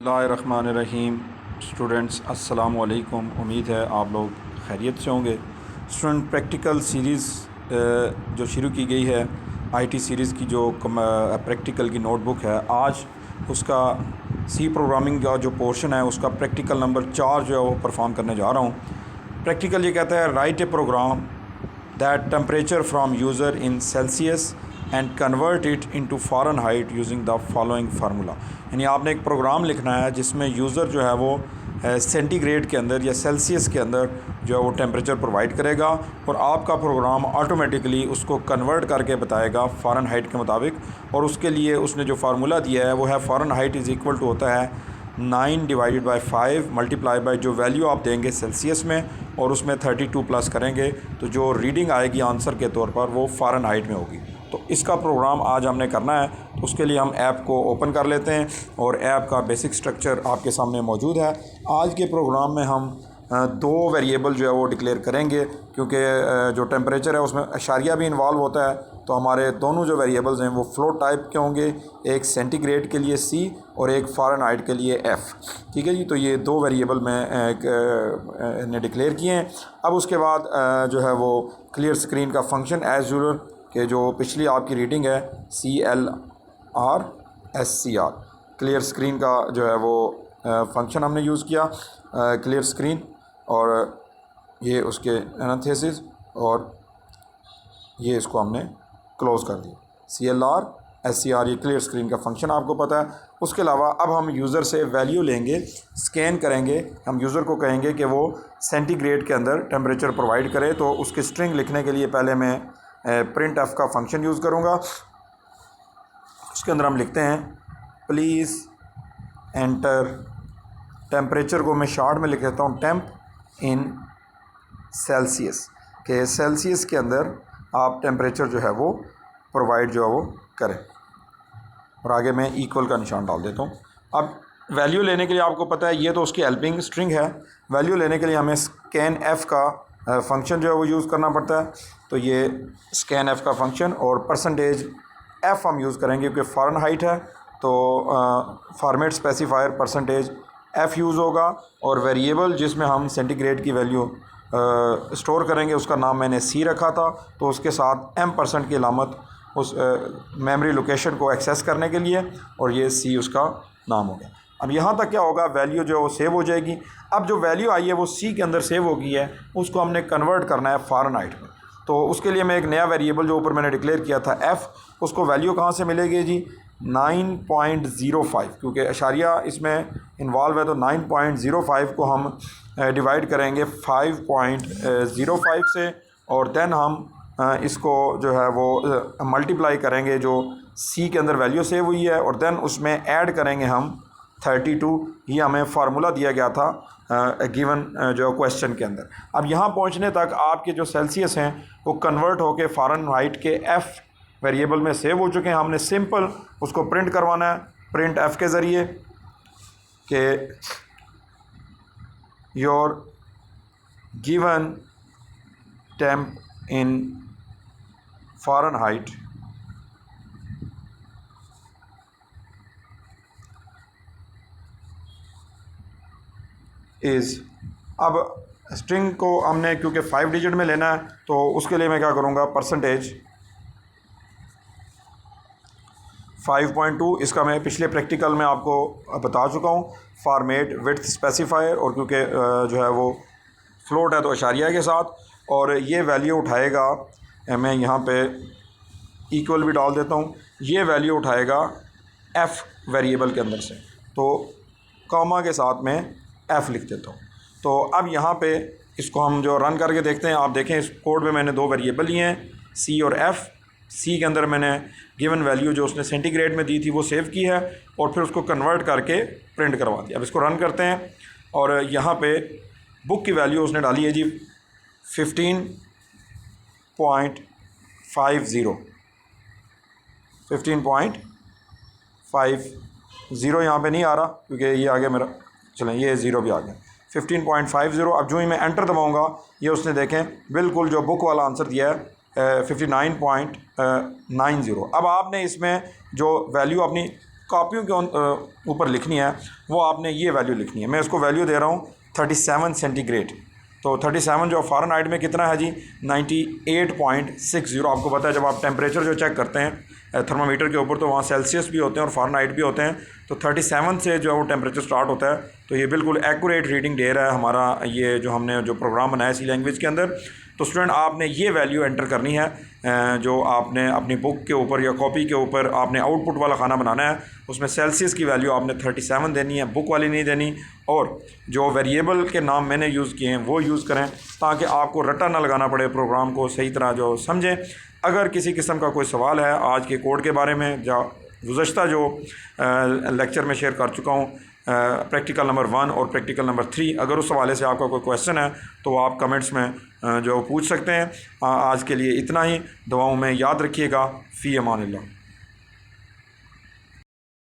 बिस्मिल्लाहिर्रहमानिर्रहीम। स्टूडेंट्स अस्सलाम वालेकुम। उम्मीद है आप लोग खैरियत से होंगे। स्टूडेंट प्रैक्टिकल सीरीज़ जो शुरू की गई है, आईटी सीरीज़ की जो प्रैक्टिकल की नोटबुक है, आज उसका सी प्रोग्रामिंग का जो पोर्शन है उसका प्रैक्टिकल नंबर 4 जो है वो परफॉर्म करने जा रहा हूँ। प्रैक्टिकल ये कहता है, write a program that temperature from user in Celsius and convert it into Fahrenheit using the following formula. यानी आपने एक प्रोग्राम लिखना है जिसमें यूज़र जो है वो सेंटीग्रेड के अंदर या सेल्सियस के अंदर जो है वो टेम्परेचर प्रोवाइड करेगा और आपका प्रोग्राम ऑटोमेटिकली उसको कन्वर्ट करके बताएगा फ़ारेनहाइट के मुताबिक। और उसके लिए उसने जो फार्मूला दिया है वो है फ़ारेनहाइट इज़ इक्वल टू होता है 9 डिवाइडेड बाई 5 मल्टीप्लाई बाई जो वैल्यू आप देंगे सेल्सियस में और उसमें 32 प्लस करेंगे तो जो रीडिंग आएगी आंसर के तौर पर वो फ़ारेनहाइट में होगी। तो इसका प्रोग्राम आज हमने करना है, तो उसके लिए हम ऐप को ओपन कर लेते हैं और ऐप का बेसिक स्ट्रक्चर आपके सामने मौजूद है। आज के प्रोग्राम में हम दो वेरिएबल जो है वो डिक्लेयर करेंगे, क्योंकि जो टेम्परेचर है उसमें अशारिया भी इन्वॉल्व होता है। तो हमारे दोनों जो वेरिएबल्स हैं वो फ्लोट टाइप के होंगे, एक सेंटीग्रेड के लिए सी और एक फ़ारेनहाइट के लिए एफ़। ठीक है जी, तो ये दो वेरिएबल ने डिक्लेयर किए हैं। अब उसके बाद जो है वो क्लियर स्क्रीन का फंक्शन एज़ यूजुअल कि जो पिछली आपकी रीडिंग है CLRSCR, क्लियर स्क्रीन का जो है वो फंक्शन हमने यूज़ किया, क्लियर स्क्रीन, और ये उसके एनालिसिस और ये इसको हमने क्लोज़ कर दिया। CLRSCR ये क्लियर स्क्रीन का फंक्शन आपको पता है। उसके अलावा अब हम यूज़र से वैल्यू लेंगे, स्कैन करेंगे। हम यूज़र को कहेंगे कि वो सेंटीग्रेड के अंदर टेम्परेचर प्रोवाइड करे, तो उसकी स्ट्रिंग लिखने के लिए पहले मैं प्रिंट एफ का फंक्शन यूज़ करूँगा। उसके अंदर हम लिखते हैं प्लीज़ एंटर टेम्परेचर को मैं शॉर्ट में लिख देता हूँ टेम्प इन सेल्सियस, के सेल्सियस के अंदर आप टेम्परेचर जो है वो प्रोवाइड जो है वो करें, और आगे मैं इक्वल का निशान डाल देता हूँ। अब वैल्यू लेने के लिए आपको पता है ये तो उसकी हेल्पिंग स्ट्रिंग है। वैल्यू लेने के लिए हमें स्कैन एफ़ का फंक्शन जो है वो यूज़ करना पड़ता है। तो ये स्कैन एफ़ का फंक्शन और परसेंटेज एफ़ हम यूज़ करेंगे क्योंकि फ़ारेनहाइट है, तो format specifier percentage F use होगा। और वेरिएबल जिसमें हम सेंटीग्रेड की वैल्यू स्टोर करेंगे उसका नाम मैंने सी रखा था, तो उसके साथ M% की अलामत उस मेमोरी लोकेशन को एक्सेस करने के लिए, और ये सी उसका नाम हो गया। अब यहाँ तक क्या होगा, वैल्यू जो वो सेव हो जाएगी। अब जो वैल्यू आई है वो सी के अंदर सेव हो गई है, उसको हमने कन्वर्ट करना है फ़ारेनहाइट में। तो उसके लिए मैं एक नया वेरिएबल जो ऊपर मैंने डिक्लेयर किया था एफ़, उसको वैल्यू कहाँ से मिलेगी जी 9.05, क्योंकि अशारिया इसमें इन्वॉल्व है। तो 9.05 को हम डिवाइड करेंगे 5.05 से, और देन हम इसको जो है वो मल्टीप्लाई करेंगे जो सी के अंदर वैल्यू सेव हुई है, और देन उसमें ऐड करेंगे हम 32। ये हमें फार्मूला दिया गया था गिवन जो क्वेश्चन के अंदर। अब यहाँ पहुँचने तक आपके जो सेल्सियस हैं वो कन्वर्ट होके फ़ारेनहाइट के एफ़ वेरिएबल में सेव हो चुके हैं। हमने सिंपल उसको प्रिंट करवाना है प्रिंट एफ़ के ज़रिए कि your given temp in Fahrenheit is. अब स्ट्रिंग को हमने क्योंकि 5 डिजिट में लेना है, तो उसके लिए मैं क्या करूँगा, परसेंटेज 5.2, इसका मैं पिछले प्रैक्टिकल में आपको बता चुका हूँ। फॉर्मेट विड्थ स्पेसिफायर, और क्योंकि जो है वो फ्लोट है तो अशारिया के साथ, और ये वैल्यू उठाएगा, मैं यहाँ पे इक्वल भी डाल देता हूँ, ये वैल्यू उठाएगा एफ़ वेरिएबल के अंदर से, तो कॉमा के साथ में एफ़ लिख देता हूँ। तो अब यहाँ पे इसको हम जो रन करके देखते हैं, आप देखें इस कोड में मैंने दो वेरिएबल लिए हैं सी और एफ़। सी के अंदर मैंने गिवन वैल्यू जो उसने सेंटीग्रेड में दी थी वो सेव की है, और फिर उसको कन्वर्ट करके प्रिंट करवा दिया। अब इसको रन करते हैं, और यहाँ पे बुक की वैल्यू उसने डाली है जी 15.50 15.50 यहाँ पे नहीं आ रहा क्योंकि ये आ गया मेरा, चलें ये ज़ीरो भी आ गया 15.50। अब जो ही मैं एंटर दबाऊँगा ये उसने देखें बिल्कुल जो बुक वाला आंसर दिया है 59.90। अब आपने इसमें जो वैल्यू अपनी कॉपियों के ऊपर लिखनी है वो आपने ये वैल्यू लिखनी है। मैं इसको वैल्यू दे रहा हूँ 37 सेंटीग्रेड। तो 37 जो फ़ारेनहाइट में कितना है जी 98.60। आपको पता है जब आप टेम्परेचर जो चेक करते हैं थर्मामीटर के ऊपर तो वहाँ सेल्सियस भी होते हैं और फ़ारेनहाइट भी होते हैं। तो 37 से जो है वो टेम्परेचर स्टार्ट होता है। तो ये बिल्कुल एक्यूरेट रीडिंग दे रहा है हमारा ये जो हमने जो प्रोग्राम बनाया सी लैंग्वेज के अंदर। तो स्टूडेंट आपने ये वैल्यू एंटर करनी है जो आपने अपनी बुक के ऊपर या कॉपी के ऊपर आपने आउटपुट वाला खाना बनाना है। उसमें सेल्सियस की वैल्यू आपने 37 देनी है, बुक वाली नहीं देनी। और जो वेरिएबल के नाम मैंने यूज़ किए हैं वो यूज़ करें ताकि आपको रट्टा ना लगाना पड़े, प्रोग्राम को सही तरह जो समझें। अगर किसी किस्म का कोई सवाल है आज के कोड के बारे में या गुज़श्ता जो लेक्चर में शेयर कर चुका हूँ प्रैक्टिकल नंबर 1 और प्रैक्टिकल नंबर 3, अगर उस हवाले से आपका कोई क्वेश्चन है तो आप कमेंट्स में जो पूछ सकते हैं। आज के लिए इतना ही। दुआओं में याद रखिएगा। फ़ी अमानिल्लाह।